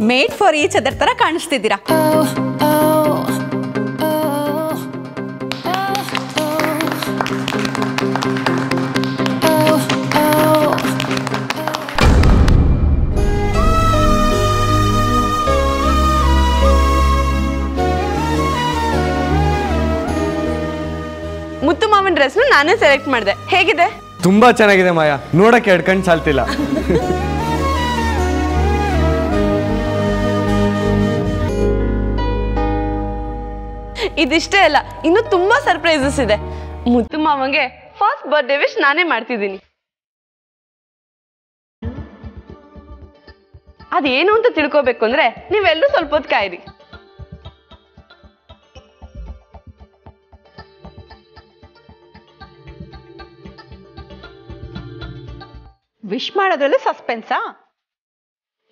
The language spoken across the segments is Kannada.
ಮೇಡ್ ಫಾರ್ ಈಚ್ ಅದರ್ ತರ ಕಾಣಿಸ್ತಿದ್ದೀರಾ. ಮುತ್ತು ಮಾವನ್ ಡ್ರೆಸ್ ನಾನೇ ಸೆಲೆಕ್ಟ್ ಮಾಡಿದೆ. ಹೇಗಿದೆ? ತುಂಬಾ ಚೆನ್ನಾಗಿದೆ ಮಾಯಾ, ನೋಡಕ್ಕೆ ಎರಡು ಕಣ್ಣು ಸಾಲ್ತಿಲ್ಲ. ಇದಿಷ್ಟೇ ಅಲ್ಲ, ಇನ್ನು ತುಂಬಾ ಸರ್ಪ್ರೈಸಸ್ ಇದೆ. ಮುತ್ತು ಮಾವಂಗೆ ಫಸ್ಟ್ ಬರ್ಡೇ ವಿಶ್ ನಾನೇ ಮಾಡ್ತಿದ್ದೀನಿ. ಅದೇನು ಅಂತ ತಿಳ್ಕೊಬೇಕು ಅಂದ್ರೆ ನೀವೆಲ್ಲರೂ ಸ್ವಲ್ಪ ಹೊತ್ತು ಕಾಯಿರಿ. ವಿಶ್ ಮಾಡೋದ್ರಲ್ಲಿ ಸಸ್ಪೆನ್ಸಾ?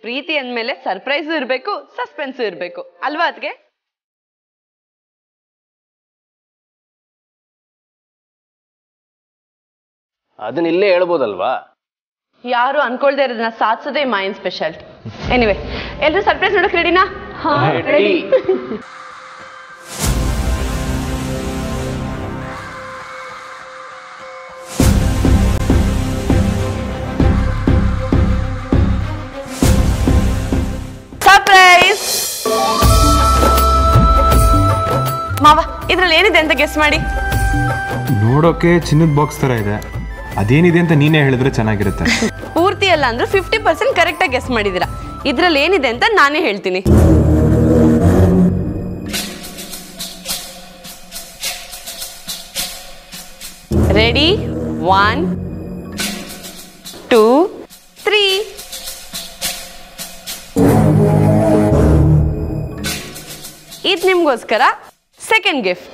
ಪ್ರೀತಿ ಅಂದ್ಮೇಲೆ ಸರ್ಪ್ರೈಸು ಇರಬೇಕು, ಸಸ್ಪೆನ್ಸು ಇರಬೇಕು ಅಲ್ವಾ ಅದ್ಗೆ? ಅದನ್ನ ಇಲ್ಲೇ ಹೇಳ್ಬೋದಲ್ವಾ? ಯಾರು ಅನ್ಕೊಳ್ದೆ ಇರೋದನ್ನ ಸಾಧಿಸೋದೇ ಮಾಯನ್ ಸ್ಪೆಷಾಲಿಟಿ. ಎನಿವೆ, ಎಲ್ರು ಸರ್ಪ್ರೈಸ್ ನೋಡಕ್ ರೆಡಿನಾ? ರೆಡಿ. ಸರ್ಪ್ರೈಸ್! ಮಾವ, ಇದ್ರಲ್ಲಿ ಏನಿದೆ ಅಂತ ಗೆಸ್ ಮಾಡಿ. ನೋಡೋಕೆ ಚಿನ್ನದ ಬಾಕ್ಸ್ ತರ ಇದೆ, ಅದೇನಿದೆ ಅಂತ ನೀನೇ ಹೇಳಿದ್ರೆ ಚೆನ್ನಾಗಿರುತ್ತೆ. ಪೂರ್ತಿ ಅಲ್ಲ ಅಂದ್ರೆ 50% ಕರೆಕ್ಟ್ ಆಗಿ ಗೆಸ್ ಮಾಡಿದೀರಾ. ಇದ್ರಲ್ಲಿ ಏನಿದೆ ಅಂತ ನಾನೇ ಹೇಳ್ತೀನಿ. ರೆಡಿ? 1 2 3. ಇದು ನಿಮ್ಗೋಸ್ಕರ ಸೆಕೆಂಡ್ ಗಿಫ್ಟ್.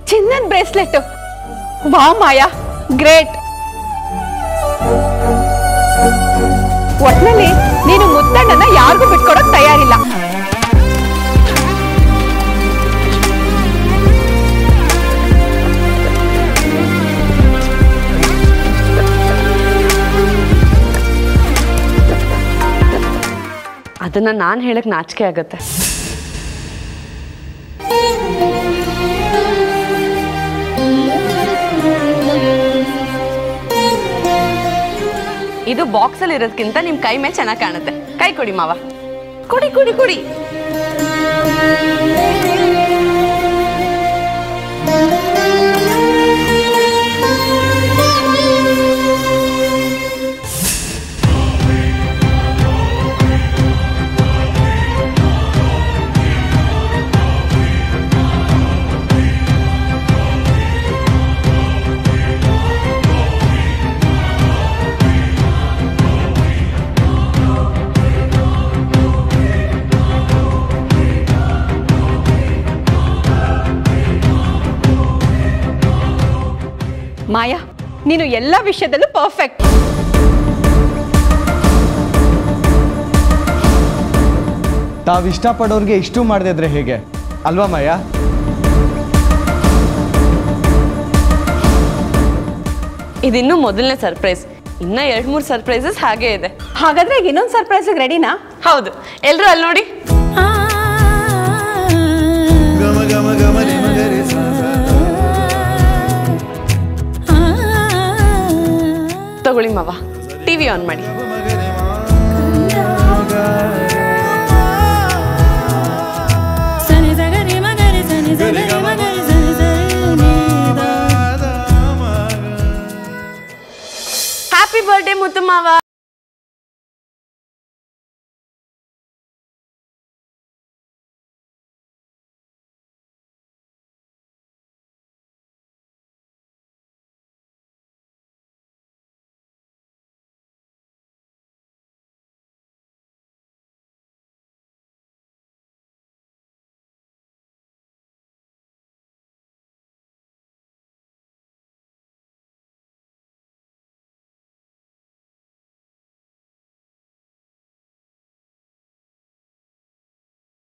ಚಿನ್ನದ ಬ್ರೇಸ್ಲೆಟ್. ವಾ ಮಾಯಾ, ಗ್ರೇಟ್. ಒಟ್ನಲ್ಲಿ ನೀನು ಮುತ್ತಣ್ಣನ ಯಾರಿಗೂ ಬಿಟ್ಕೊಡಕ್ ತಯಾರಿಲ್ಲ. ಅದನ್ನ ನಾನು ಹೇಳಕ್ ನಾಚಿಕೆ ಆಗತ್ತೆ. ಇದು ಬಾಕ್ಸ್ ಅಲ್ಲಿ ಇರೋದಕ್ಕಿಂತ ನಿಮ್ ಕೈ ಮೇಲೆ ಚೆನ್ನಾಗಿ ಕಾಣುತ್ತೆ. ಕೈ ಕೊಡಿ ಮಾವ. ಕೊಡಿ ಕೊಡಿ ಕೊಡಿ. ಮಾಯಾ, ನೀನು ಎಲ್ಲ ವಿಷಯದಲ್ಲೂ ಪರ್ಫೆಕ್ಟ್. ತಾವಿಷ್ಟಪಡೋರ್ಗೆ ಇಷ್ಟು ಮಾಡದೇ ಇದ್ರೆ ಹೇಗೆ ಅಲ್ವಾ ಮಾಯಾ? ಇದಿನ್ನೂ ಮೊದಲನೇ ಸರ್ಪ್ರೈಸ್. ಇನ್ನ 2-3 ಸರ್ಪ್ರೈಸಸ್ ಹಾಗೆ ಇದೆ. ಹಾಗಾದ್ರೆ ಈಗ ಇನ್ನೊಂದು ಸರ್ಪ್ರೈಸ್ ರೆಡಿನಾ? ಹೌದು, ಎಲ್ರು ಅಲ್ಲಿ ನೋಡಿ. ತಗೊಳ್ಳಿ ಮಾವ, ಟಿವಿ ಆನ್ ಮಾಡಿ. ಹ್ಯಾಪಿ ಬರ್ಡೇ ಮುತ್ತು ಮಾವ.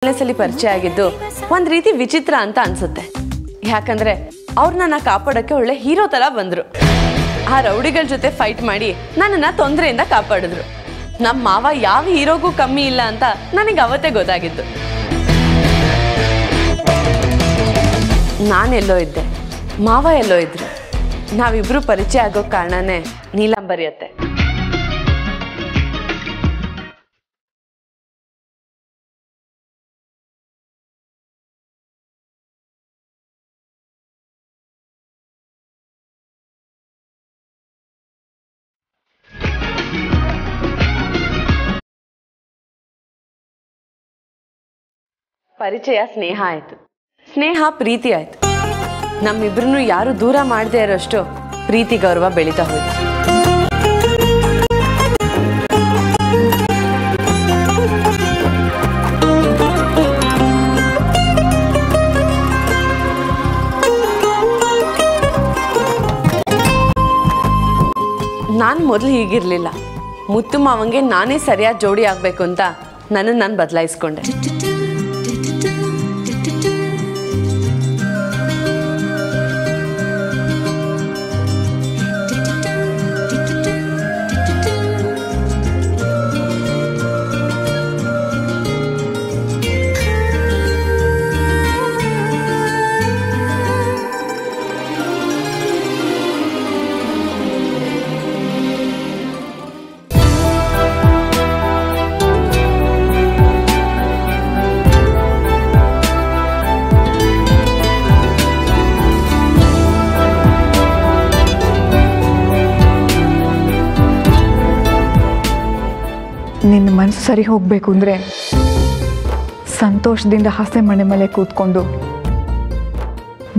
ಸಲ ಪರಿಚಯ ಆಗಿದ್ದು ಒಂದ್ ರೀತಿ ವಿಚಿತ್ರ ಅಂತ ಅನ್ಸುತ್ತೆ. ಯಾಕಂದ್ರೆ ಅವ್ರು ನನ್ನ ಕಾಪಾಡೋಕ್ಕೆ ಒಳ್ಳೆ ಹೀರೋ ತರ ಬಂದ್ರು. ಆ ರೌಡಿಗಳ ಜೊತೆ ಫೈಟ್ ಮಾಡಿ ನನ್ನನ್ನ ತೊಂದರೆಯಿಂದ ಕಾಪಾಡಿದ್ರು. ನಮ್ಮ ಮಾವ ಯಾವ ಹೀರೋಗೂ ಕಮ್ಮಿ ಇಲ್ಲ ಅಂತ ನನಗೆ ಅವತ್ತೇ ಗೊತ್ತಾಗಿದ್ದು. ನಾನೆಲ್ಲೋ ಇದ್ದೆ, ಮಾವ ಎಲ್ಲೋ ಇದ್ರು. ನಾವಿಬ್ರು ಪರಿಚಯ ಆಗೋ ಕಾರಣನೇ ನೀಲಾಂಬರಿಯತ್ತೆ. ಪರಿಚಯ ಸ್ನೇಹ ಆಯ್ತು, ಸ್ನೇಹ ಪ್ರೀತಿ ಆಯ್ತು. ನಮ್ಮಿಬ್ರನ್ನು ಯಾರು ದೂರ ಮಾಡದೇ ಇರೋಷ್ಟು ಪ್ರೀತಿ ಗೌರವ ಬೆಳೀತಾ ಹೋಯ್ತು. ನಾನು ಮೊದಲು ಹೀಗಿರ್ಲಿಲ್ಲ. ಮುತ್ತು ಮಾವಂಗೆ ನಾನೇ ಸರಿಯಾದ ಜೋಡಿ ಆಗ್ಬೇಕು ಅಂತ ನನ್ನನ್ನು ನಾನು ಬದಲಾಯಿಸ್ಕೊಂಡೆ. ನಿನ್ನ ಮನಸ್ಸು ಸರಿ ಹೋಗಬೇಕು ಅಂದರೆ ಸಂತೋಷದಿಂದ ಹಸೆ ಮನೆ ಮೇಲೆ ಕೂತ್ಕೊಂಡು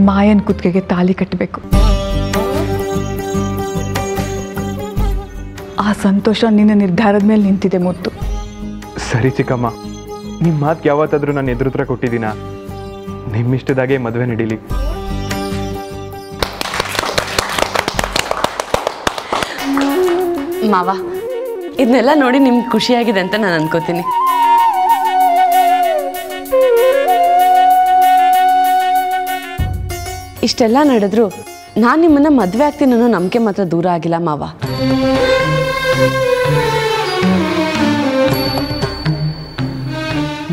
ಮಾಯನ್ ಕುತ್ತಿಗೆಗೆ ತಾಲಿ ಕಟ್ಟಬೇಕು. ಆ ಸಂತೋಷ ನಿನ್ನ ನಿರ್ಧಾರದ ಮೇಲೆ ನಿಂತಿದೆ ಮುತ್ತು. ಸರಿ ಚಿಕ್ಕಮ್ಮ, ನಿಮ್ಮ ಮಾತು ಯಾವತ್ತಾದರೂ ನಾನು ಎದುರುತ್ರ ಕೊಟ್ಟಿದ್ದೀನ? ನಿಮ್ಮಿಷ್ಟದಾಗೆ ಮದುವೆ ನಡೀಲಿ. ಮಾವ, ಇದನ್ನೆಲ್ಲ ನೋಡಿ ನಿಮ್ಗೆ ಖುಷಿಯಾಗಿದೆ ಅಂತ ನಾನು ಅನ್ಕೋತೀನಿ. ಇಷ್ಟೆಲ್ಲ ನಡೆದ್ರು ನಾನು ನಿಮ್ಮನ್ನ ಮದುವೆ ಆಗ್ತೀನಿ ಅನ್ನೋ ನಂಬಿಕೆ ಮಾತ್ರ ದೂರ ಆಗಿಲ್ಲ ಮಾವ.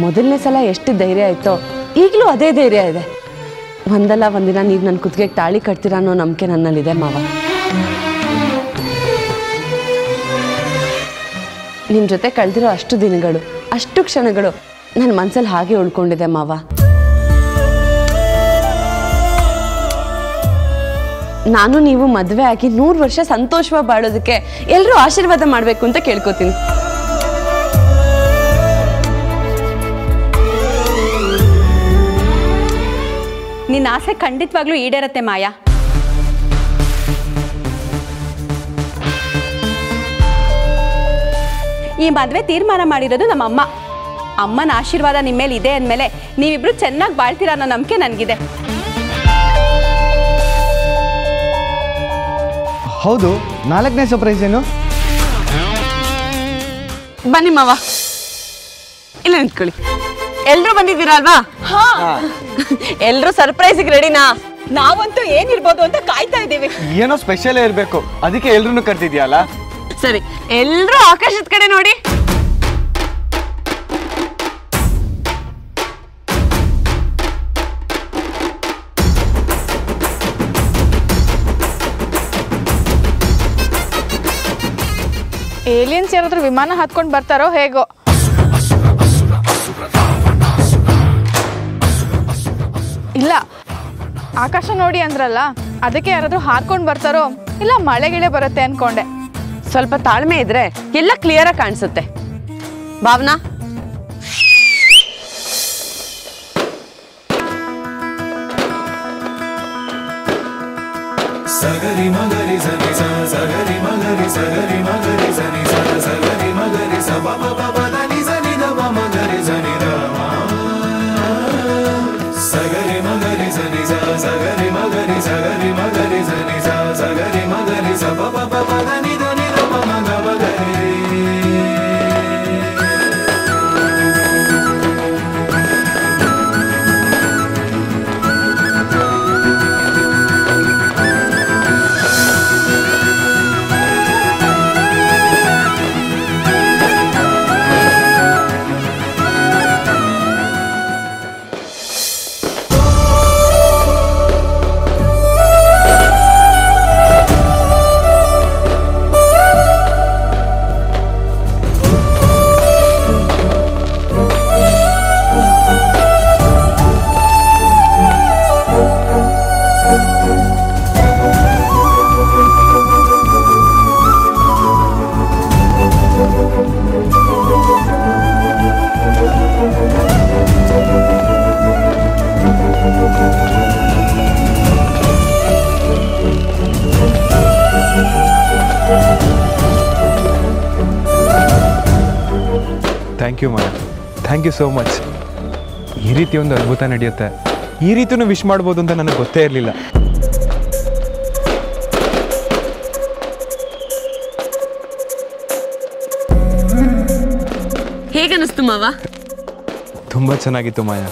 ಮೊದಲನೇ ಸಲ ಎಷ್ಟು ಧೈರ್ಯ ಆಯ್ತೋ ಈಗಲೂ ಅದೇ ಧೈರ್ಯ ಇದೆ. ಒಂದಲ್ಲ ಒಂದಿನ ನೀವು ನನ್ನ ಕುತ್ತಿಗೆಗೆ ತಾಳಿ ಕಟ್ತೀರಾ ಅನ್ನೋ ನಂಬಿಕೆ ನನ್ನಲ್ಲಿದೆ ಮಾವ. ನಿಮ್ಮ ಜೊತೆ ಕಳೆದಿರೋ ಅಷ್ಟು ದಿನಗಳು, ಅಷ್ಟು ಕ್ಷಣಗಳು ನನ್ನ ಮನಸ್ಸಲ್ಲಿ ಹಾಗೆ ಉಳ್ಕೊಂಡಿದೆ ಮಾವ. ನಾನು ನೀವು ಮದುವೆ ಆಗಿ 100 ವರ್ಷ ಸಂತೋಷವಾಗಿ ಬಾಳೋದಕ್ಕೆ ಎಲ್ಲರೂ ಆಶೀರ್ವಾದ ಮಾಡಬೇಕು ಅಂತ ಕೇಳ್ಕೊತೀನಿ. ನಿನ್ನ ಆಸೆ ಖಂಡಿತವಾಗ್ಲೂ ಈಡೇರತ್ತೆ ಮಾಯಾ. ಈ ಮದುವೆ ತೀರ್ಮಾನ ಮಾಡಿರೋದು ನಮ್ಮಮ್ಮ. ಅಮ್ಮನ ಆಶೀರ್ವಾದ ನಿಮ್ಮ ಮೇಲೆ ಇದೆ ಅಂದಮೇಲೆ ನೀವಿಬ್ರು ಚೆನ್ನಾಗಿ ಬಾಳ್ತೀರ ಅನ್ನೋ ನಂಬಿಕೆ ನನಗಿದೆ. ಹೌದು, 4ನೇ ಸರ್ಪ್ರೈಸ್ ಏನು? ಬನ್ನಿ ಮಾವ, ಇಲ್ಲ ನಿಂತ್ಕೊಳ್ಳಿ. ಎಲ್ರೂ ಬಂದಿದ್ದೀರಾ ಅಲ್ವಾ? ಎಲ್ರೂ ಸರ್ಪ್ರೈಸಿಗೆ ರೆಡಿನಾ? ನಾವಂತೂ ಏನಿರ್ಬೋದು ಅಂತ ಕಾಯ್ತಾ ಇದ್ದೀವಿ. ಏನೋ ಸ್ಪೆಷಲ್ ಇರಬೇಕು, ಅದಕ್ಕೆ ಎಲ್ರೂ ಕರ್ತಿದ್ಯಲ್ಲ. ಸರಿ, ಎಲ್ರೂ ಆಕಾಶದ ಕಡೆ ನೋಡಿ. ಏಲಿಯನ್ಸ್ ಯಾರಾದ್ರೂ ವಿಮಾನ ಹತ್ಕೊಂಡು ಬರ್ತಾರೋ ಹೇಗೋ? ಇಲ್ಲ, ಆಕಾಶ ನೋಡಿ ಅಂದ್ರಲ್ಲ, ಅದಕ್ಕೆ ಯಾರಾದ್ರೂ ಹಾರ್ಕೊಂಡು ಬರ್ತಾರೋ ಇಲ್ಲ ಮಳೆ ಗಿಳೆ ಬರುತ್ತೆ ಅನ್ಕೊಂಡೆ. ಸ್ವಲ್ಪ ತಾಳ್ಮೆ ಇದ್ರೆ ಎಲ್ಲ ಕ್ಲಿಯರ್ ಆಗಿ ಕಾಣಿಸುತ್ತೆ. ಭಾವನಾ, ಸಗರಿ ಮಗರಿ ಸನಿ ಸ ಸಗರಿ ಮಗರಿ ಸಗರಿ ಮಗರಿ ಸನಿ ಸ ಸಗರಿ ಮಗರಿ ಸ ಬ ಬ ಬ ದ ನಿ ಸ ನಿ ದ ಬ ಮಗರಿ ಸನಿ ದ ಸಗರಿ ಮಗರಿ ಸನಿ ಸ ಸಗರಿ ಮಗರಿ ಸಗರಿ ಮಗರಿ ಸನಿ ಸ ಸಗರಿ ಮಗರಿ ಸ ಬ ಬ ಬ ದ ನಿ ದ ನಿ ದ ಬ ಮ ಗ ಮಗರಿ thank you Maya, thank you so much. ಈ ರೀತಿ ಒಂದು ಅದ್ಭುತ ನಡೆಯುತ್ತೆ, ಈ ರೀತಿಯೂ ವಿಶ್ ಮಾಡ್ಬೋದು ಅಂತ ನನಗೆ ಗೊತ್ತೇ ಇರಲಿಲ್ಲ. ಹೇಗನ್ನಿಸ್ತು ಮಾವ? ತುಂಬ ಚೆನ್ನಾಗಿತ್ತು ಮಾಯಾ.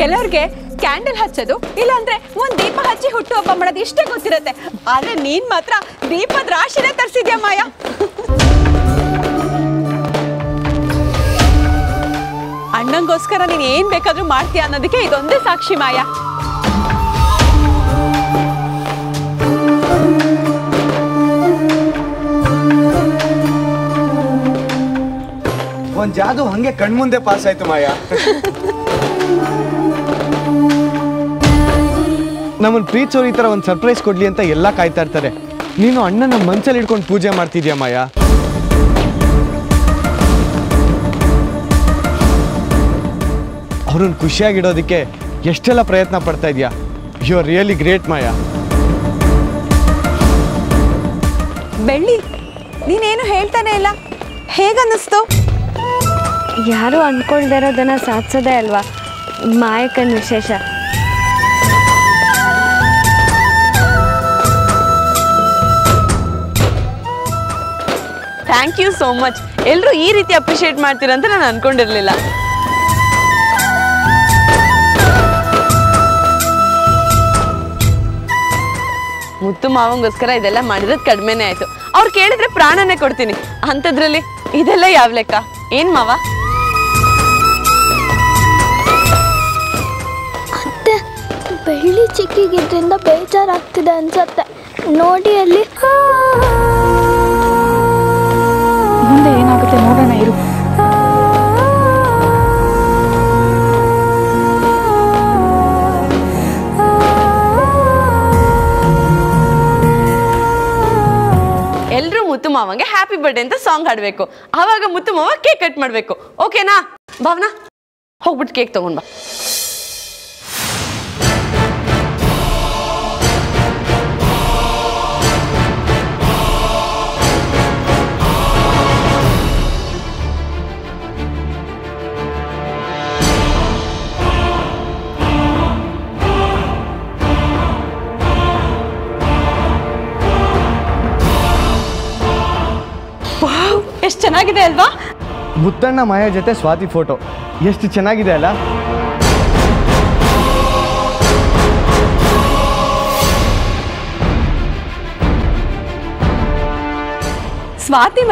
ಕೆಲವ್ರಿಗೆ ಕ್ಯಾಂಡಲ್ ಹಚ್ಚೋದು ಇಲ್ಲಾಂದ್ರೆ ಒಂದ್ ದೀಪ ಹಚ್ಚಿ ಹುಟ್ಟುಹಬ್ಬ ಮಾಡೋದು ಇಷ್ಟೇ ಗೊತ್ತಿರತ್ತೆ, ಆದ್ರೆ ನೀನ್ ಮಾತ್ರ ದೀಪದ ರಾಶಿನೇ ತರಿಸಿದ್ಯಾ ಮಾಯಾ. ಅಣ್ಣಂಗೋಸ್ಕರ ನೀನ್ ಏನ್ ಬೇಕಾದ್ರೂ ಮಾಡ್ತೀಯ ಅನ್ನೋದಕ್ಕೆ ಇದೊಂದೇ ಸಾಕ್ಷಿ ಮಾಯಾ. ಒಂದ್ ಜಾದು ಹಂಗೆ ಕಣ್ಮುಂದೆ ಪಾಸ್ ಆಯ್ತು ಮಾಯಾ. ನಮ್ಮನ್ನ ಪ್ರೀತಿಸೋರು ಈ ತರ ಒಂದು ಸರ್ಪ್ರೈಸ್ ಕೊಡ್ಲಿ ಅಂತ ಎಲ್ಲ ಕಾಯ್ತಾ ಇರ್ತಾರೆ. ನೀನು ಅಣ್ಣನ ಮನ್ಸಲ್ಲಿ ಇಟ್ಕೊಂಡು ಪೂಜೆ ಮಾಡ್ತಿದ್ಯಾ ಮಾಯಾ. ಅವ್ರನ್ನ ಖುಷಿಯಾಗಿಡೋದಕ್ಕೆ ಎಷ್ಟೆಲ್ಲ ಪ್ರಯತ್ನ ಪಡ್ತಾ ಇದೆಯಾ. ಯು ಆರ್ ರಿಯಲಿ ಗ್ರೇಟ್ ಮಾಯಾ. ಬೆಳ್ಳಿ, ನೀನೇನು ಹೇಳ್ತಾನೆ ಇಲ್ಲ, ಹೇಗನ್ನಿಸ್ತು? ಯಾರು ಅಂದ್ಕೊಳ್ದೇ ಇರೋದನ್ನ ಸಾಧಿಸೋದೇ ಅಲ್ವಾ ಮಾಯಕನ ವಿಶೇಷ. Thank you so much. ಎಲ್ಲರೂ ಈ ರೀತಿ ಅಪ್ರಿಷಿಯೇಟ್ ಮಾಡ್ತೀರಂತ ನಾನು ಅನ್ಕೊಂಡಿರ್ಲಿಲ್ಲ. ಮುತ್ತು ಮಾವಂಗೋಸ್ಕರ ಇದೆಲ್ಲ ಮಾಡಿರೋದು ಕಡಿಮೆನೇ ಆಯ್ತು. ಅವ್ರು ಕೇಳಿದ್ರೆ ಪ್ರಾಣನೇ ಕೊಡ್ತೀನಿ ಅಂಥದ್ರಲ್ಲಿ ಇದೆಲ್ಲ ಯಾವ ಲೆಕ್ಕ? ಏನ್ ಮಾವ? ಅತ್ತೆ, ಬೆಳ್ಳಿ ಚಿಕ್ಕಿಗಿದ್ರಿಂದ ಬೇಜಾರಾಗ್ತಿದೆ ಅನ್ಸತ್ತೆ. ನೋಡಿ ಅಲ್ಲಿ. ಮುಂದೆ ಏನಾಗುತ್ತೆ ನೋಡೋಣ ಇರು. ಎಲ್ರೂ ಮುತ್ತು ಮಾವಂಗೆ ಹ್ಯಾಪಿ ಬರ್ಡೇ ಅಂತ ಸಾಂಗ್ ಹಾಡಬೇಕು. ಆವಾಗ ಮುತ್ತು ಮಾವ ಕೇಕ್ ಕಟ್ ಮಾಡಬೇಕು. ಓಕೆನಾ ಭಾವನಾ? ಹೋಗ್ಬಿಟ್ಟು ಕೇಕ್ ತಗೊಂಡ್ ಬಾ. ಎಷ್ಟು ಚೆನ್ನಾಗಿದೆ ಅಲ್ವಾ? ಮುತ್ತಣ್ಣ ಮಾಯಾ ಜೊತೆ ಸ್ವಾತಿ ಫೋಟೋ ಎಷ್ಟು ಚೆನ್ನಾಗಿದೆ ಅಲ್ಲ. ಸ್ವಾತಿ